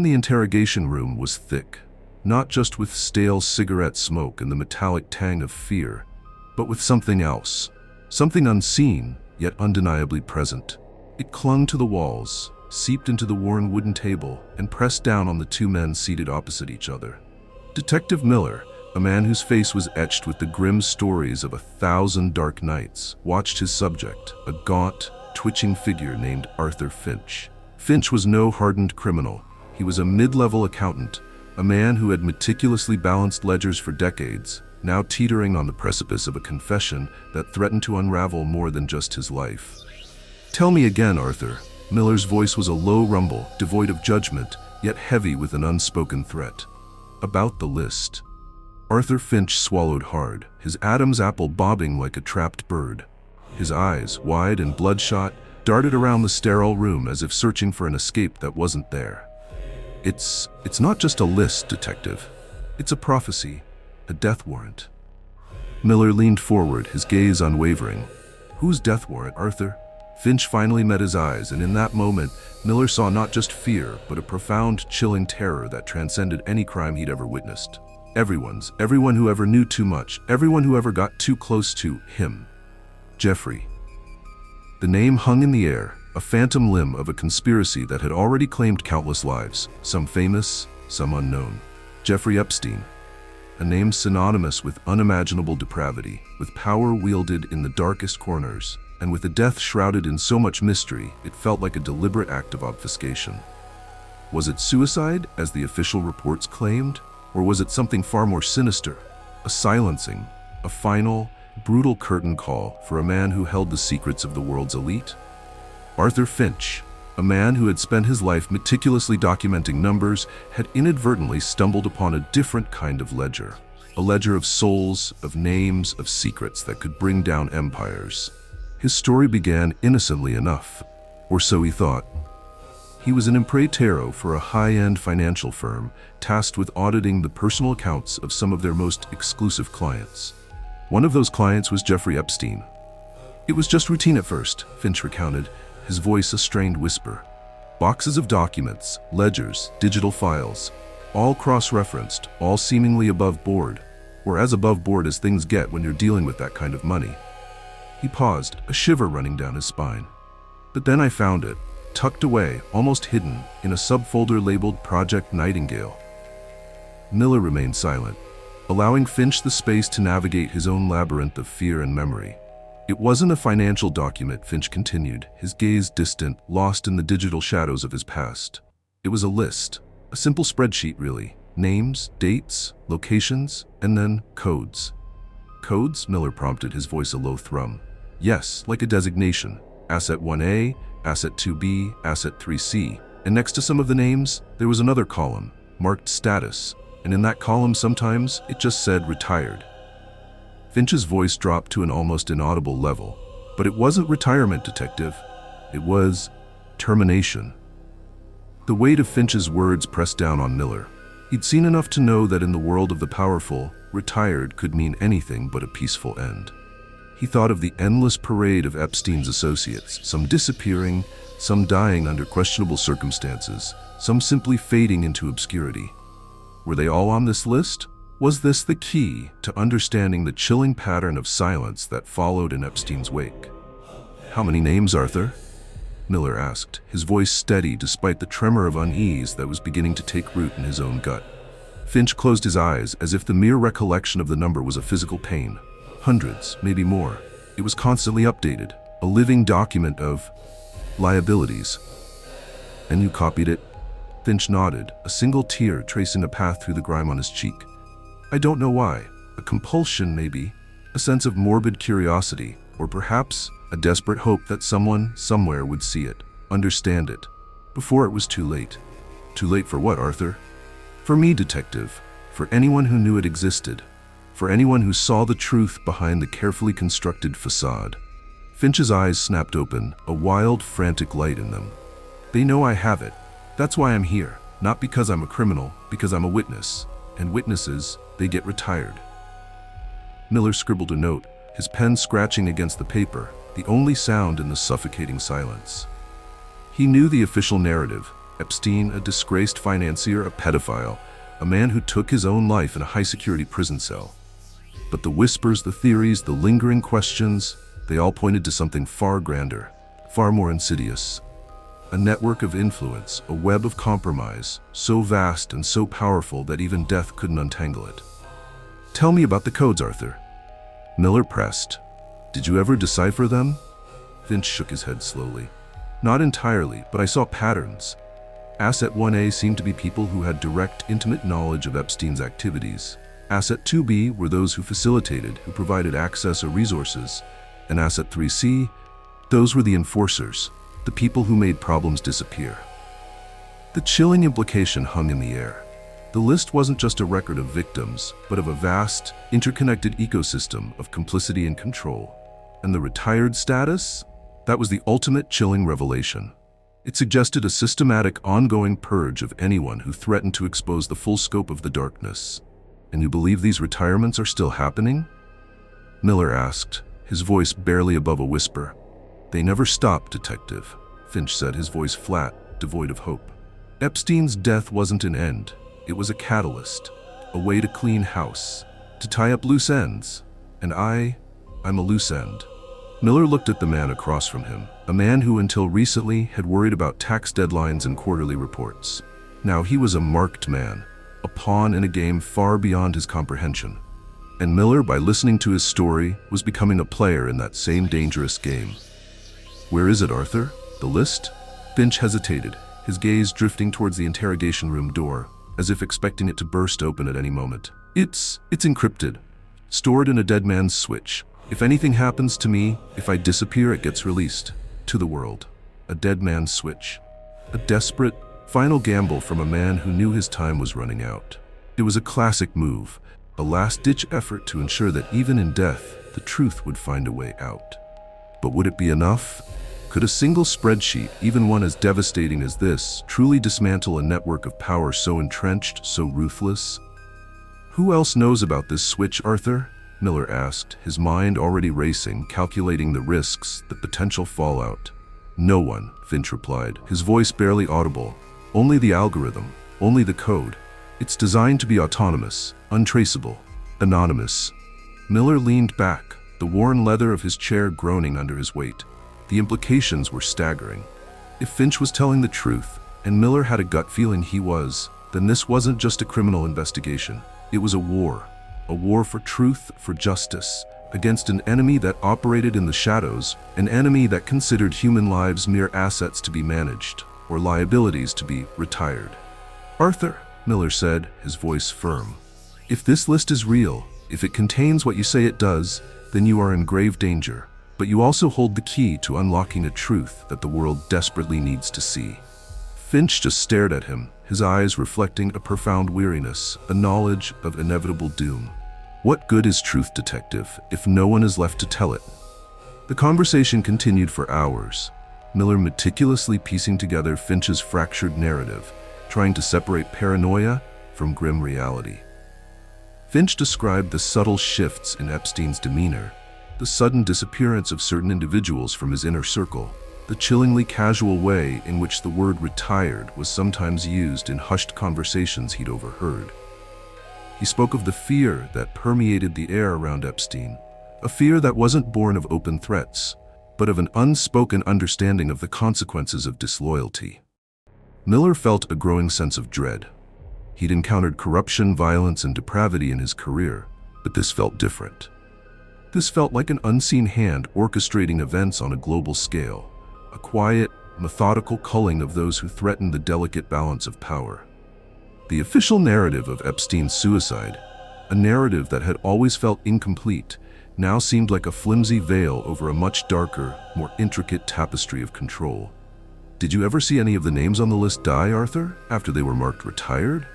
The interrogation room was thick, not just with stale cigarette smoke and the metallic tang of fear, but with something else, something unseen, yet undeniably present. It clung to the walls, seeped into the worn wooden table, and pressed down on the two men seated opposite each other. Detective Miller, a man whose face was etched with the grim stories of 1,000 dark nights, watched his subject, a gaunt, twitching figure named Arthur Finch. Finch was no hardened criminal. He was a mid-level accountant, a man who had meticulously balanced ledgers for decades, now teetering on the precipice of a confession that threatened to unravel more than just his life. "Tell me again, Arthur." Miller's voice was a low rumble, devoid of judgment, yet heavy with an unspoken threat. "About the list." Arthur Finch swallowed hard, his Adam's apple bobbing like a trapped bird. His eyes, wide and bloodshot, darted around the sterile room as if searching for an escape that wasn't there. It's not just a list, Detective. It's a prophecy, a death warrant." Miller leaned forward, his gaze unwavering. "Whose death warrant, Arthur?" Finch finally met his eyes, and in that moment, Miller saw not just fear, but a profound, chilling terror that transcended any crime he'd ever witnessed. Everyone who ever knew too much, everyone who ever got too close to him. Jeffrey. The name hung in the air, a phantom limb of a conspiracy that had already claimed countless lives, some famous, some unknown. Jeffrey Epstein. A name synonymous with unimaginable depravity, with power wielded in the darkest corners, and with a death shrouded in so much mystery, it felt like a deliberate act of obfuscation. Was it suicide, as the official reports claimed? Or was it something far more sinister? A silencing, a final, brutal curtain call for a man who held the secrets of the world's elite? Arthur Finch, a man who had spent his life meticulously documenting numbers, had inadvertently stumbled upon a different kind of ledger. A ledger of souls, of names, of secrets that could bring down empires. His story began innocently enough, or so he thought. He was an impresario for a high-end financial firm, tasked with auditing the personal accounts of some of their most exclusive clients. One of those clients was Jeffrey Epstein. "It was just routine at first," Finch recounted, his voice a strained whisper. "Boxes of documents, ledgers, digital files, all cross-referenced, all seemingly above board, or as above board as things get when you're dealing with that kind of money." He paused, a shiver running down his spine. "But then I found it, tucked away, almost hidden, in a subfolder labeled Project Nightingale." Miller remained silent, allowing Finch the space to navigate his own labyrinth of fear and memory. "It wasn't a financial document," Finch continued, his gaze distant, lost in the digital shadows of his past. "It was a list, a simple spreadsheet really. Names, dates, locations, and then codes." "Codes?" Miller prompted, his voice a low thrum. "Yes, like a designation. Asset 1A, Asset 2B, Asset 3C. And next to some of the names, there was another column, marked status. And in that column sometimes, it just said retired." Finch's voice dropped to an almost inaudible level. "But it wasn't retirement, Detective. It was termination." The weight of Finch's words pressed down on Miller. He'd seen enough to know that in the world of the powerful, retired could mean anything but a peaceful end. He thought of the endless parade of Epstein's associates, some disappearing, some dying under questionable circumstances, some simply fading into obscurity. Were they all on this list? Was this the key to understanding the chilling pattern of silence that followed in Epstein's wake? "How many names, Arthur?" Miller asked, his voice steady despite the tremor of unease that was beginning to take root in his own gut. Finch closed his eyes as if the mere recollection of the number was a physical pain. Hundreds, maybe more. It was constantly updated, a living document of liabilities. "And you copied it?" Finch nodded, a single tear tracing a path through the grime on his cheek. "I don't know why. A compulsion, maybe. A sense of morbid curiosity, or perhaps a desperate hope that someone, somewhere would see it, understand it, before it was too late." "Too late for what, Arthur?" "For me, Detective. For anyone who knew it existed. For anyone who saw the truth behind the carefully constructed facade." Finch's eyes snapped open, a wild, frantic light in them. "They know I have it. That's why I'm here. Not because I'm a criminal, because I'm a witness. And witnesses, they get retired." Miller scribbled a note, his pen scratching against the paper, the only sound in the suffocating silence. He knew the official narrative. Epstein, a disgraced financier, a pedophile, a man who took his own life in a high-security prison cell. But the whispers, the theories, the lingering questions, they all pointed to something far grander, far more insidious. A network of influence, a web of compromise, so vast and so powerful that even death couldn't untangle it. "Tell me about the codes, Arthur." Miller pressed. "Did you ever decipher them?" Finch shook his head slowly. "Not entirely, but I saw patterns. Asset 1A seemed to be people who had direct, intimate knowledge of Epstein's activities. Asset 2B were those who facilitated, who provided access or resources. And Asset 3C, those were the enforcers, the people who made problems disappear." The chilling implication hung in the air. The list wasn't just a record of victims, but of a vast, interconnected ecosystem of complicity and control. And the retired status? That was the ultimate chilling revelation. It suggested a systematic, ongoing purge of anyone who threatened to expose the full scope of the darkness. "And you believe these retirements are still happening?" Miller asked, his voice barely above a whisper. "They never stopped, Detective," Finch said, his voice flat, devoid of hope. "Epstein's death wasn't an end. It was a catalyst, a way to clean house, to tie up loose ends. And I'm a loose end." Miller looked at the man across from him, a man who until recently had worried about tax deadlines and quarterly reports. Now he was a marked man, a pawn in a game far beyond his comprehension. And Miller, by listening to his story, was becoming a player in that same dangerous game. "Where is it, Arthur? The list?" Finch hesitated, his gaze drifting towards the interrogation room door, as if expecting it to burst open at any moment. It's encrypted, stored in a dead man's switch. If anything happens to me, if I disappear, it gets released to the world." A dead man's switch. A desperate, final gamble from a man who knew his time was running out. It was a classic move, a last-ditch effort to ensure that even in death, the truth would find a way out. But would it be enough? Could a single spreadsheet, even one as devastating as this, truly dismantle a network of power so entrenched, so ruthless? "Who else knows about this switch, Arthur?" Miller asked, his mind already racing, calculating the risks, the potential fallout. "No one," Finch replied, his voice barely audible. "Only the algorithm, only the code. It's designed to be autonomous, untraceable, anonymous." Miller leaned back, the worn leather of his chair groaning under his weight. The implications were staggering. If Finch was telling the truth, and Miller had a gut feeling he was, then this wasn't just a criminal investigation. It was a war for truth, for justice, against an enemy that operated in the shadows, an enemy that considered human lives mere assets to be managed, or liabilities to be retired. "Arthur," Miller said, his voice firm, "if this list is real, if it contains what you say it does, then you are in grave danger. But you also hold the key to unlocking a truth that the world desperately needs to see." Finch just stared at him, his eyes reflecting a profound weariness, a knowledge of inevitable doom. What good is truth, Detective, if no one is left to tell it? The conversation continued for hours, Miller meticulously piecing together Finch's fractured narrative, trying to separate paranoia from grim reality. Finch described the subtle shifts in Epstein's demeanor, the sudden disappearance of certain individuals from his inner circle, the chillingly casual way in which the word "retired" was sometimes used in hushed conversations he'd overheard. He spoke of the fear that permeated the air around Epstein, a fear that wasn't born of open threats, but of an unspoken understanding of the consequences of disloyalty. Miller felt a growing sense of dread. He'd encountered corruption, violence, and depravity in his career, but this felt different. This felt like an unseen hand orchestrating events on a global scale, a quiet, methodical culling of those who threatened the delicate balance of power. The official narrative of Epstein's suicide, a narrative that had always felt incomplete, now seemed like a flimsy veil over a much darker, more intricate tapestry of control. "Did you ever see any of the names on the list die, Arthur, after they were marked retired?"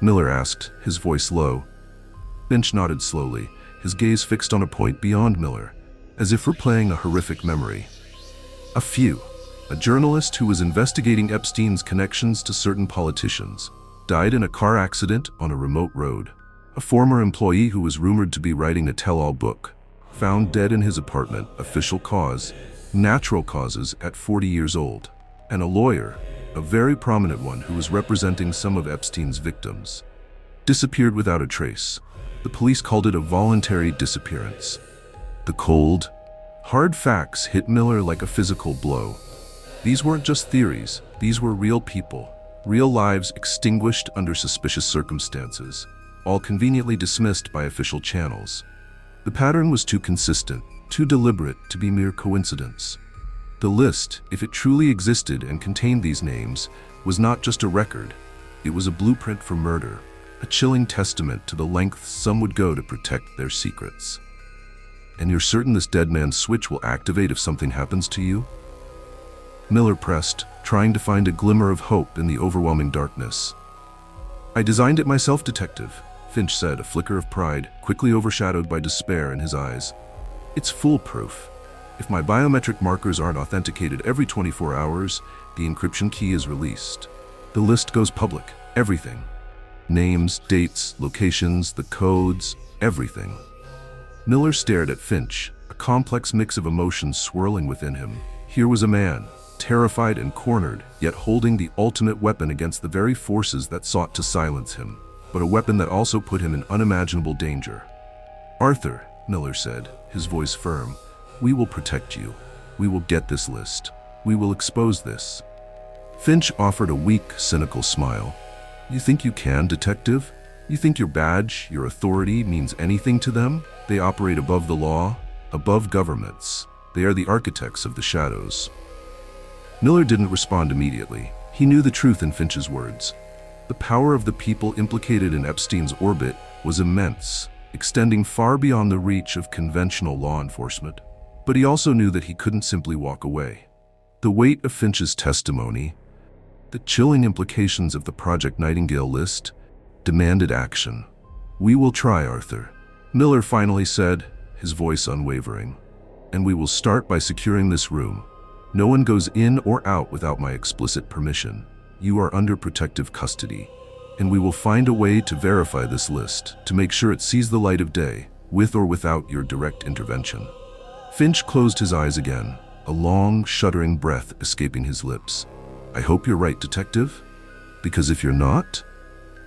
Miller asked, his voice low. Finch nodded slowly, his gaze fixed on a point beyond Miller, as if replaying a horrific memory. "A few. A journalist who was investigating Epstein's connections to certain politicians died in a car accident on a remote road. A former employee who was rumored to be writing a tell-all book, found dead in his apartment, official cause, natural causes, at 40 years old. And a lawyer, a very prominent one who was representing some of Epstein's victims, disappeared without a trace. The police called it a voluntary disappearance. The cold, hard facts hit Miller like a physical blow. These weren't just theories, these were real people, real lives extinguished under suspicious circumstances, all conveniently dismissed by official channels. The pattern was too consistent, too deliberate to be mere coincidence. The list, if it truly existed and contained these names, was not just a record. It was a blueprint for murder, a chilling testament to the lengths some would go to protect their secrets. And you're certain this dead man's switch will activate if something happens to you? Miller pressed, trying to find a glimmer of hope in the overwhelming darkness. I designed it myself, Detective, Finch said, a flicker of pride, quickly overshadowed by despair in his eyes. It's foolproof. If my biometric markers aren't authenticated every 24 hours, the encryption key is released. The list goes public, everything. Names, dates, locations, the codes, everything. Miller stared at Finch, a complex mix of emotions swirling within him. Here was a man, terrified and cornered, yet holding the ultimate weapon against the very forces that sought to silence him, but a weapon that also put him in unimaginable danger. Arthur, Miller said, his voice firm, we will protect you. We will get this list. We will expose this. Finch offered a weak, cynical smile. You think you can, Detective? You think your badge, your authority means anything to them? They operate above the law, above governments. They are the architects of the shadows. Miller didn't respond immediately. He knew the truth in Finch's words. The power of the people implicated in Epstein's orbit was immense, extending far beyond the reach of conventional law enforcement. But he also knew that he couldn't simply walk away. The weight of Finch's testimony, the chilling implications of the Project Nightingale list, demanded action. We will try, Arthur, Miller finally said, his voice unwavering. And we will start by securing this room. No one goes in or out without my explicit permission. You are under protective custody, and we will find a way to verify this list, to make sure it sees the light of day, with or without your direct intervention. Finch closed his eyes again, a long, shuddering breath escaping his lips. I hope you're right, Detective, because if you're not,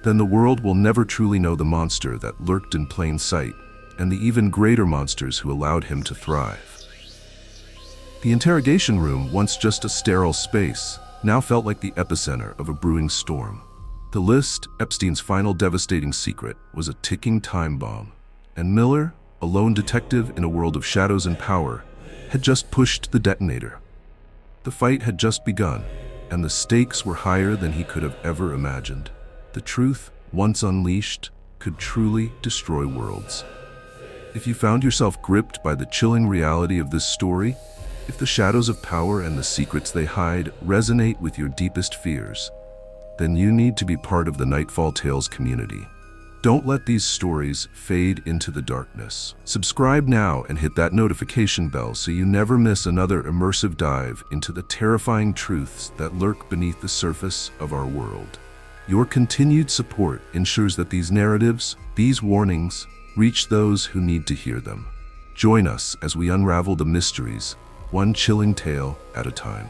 then the world will never truly know the monster that lurked in plain sight, and the even greater monsters who allowed him to thrive. The interrogation room, once just a sterile space, now felt like the epicenter of a brewing storm. The list, Epstein's final devastating secret, was a ticking time bomb, and Miller, a lone detective in a world of shadows and power, had just pushed the detonator. The fight had just begun, and the stakes were higher than he could have ever imagined. The truth, once unleashed, could truly destroy worlds. If you found yourself gripped by the chilling reality of this story, if the shadows of power and the secrets they hide resonate with your deepest fears, then you need to be part of the Nightfall Tales community. Don't let these stories fade into the darkness. Subscribe now and hit that notification bell so you never miss another immersive dive into the terrifying truths that lurk beneath the surface of our world. Your continued support ensures that these narratives, these warnings, reach those who need to hear them. Join us as we unravel the mysteries, one chilling tale at a time.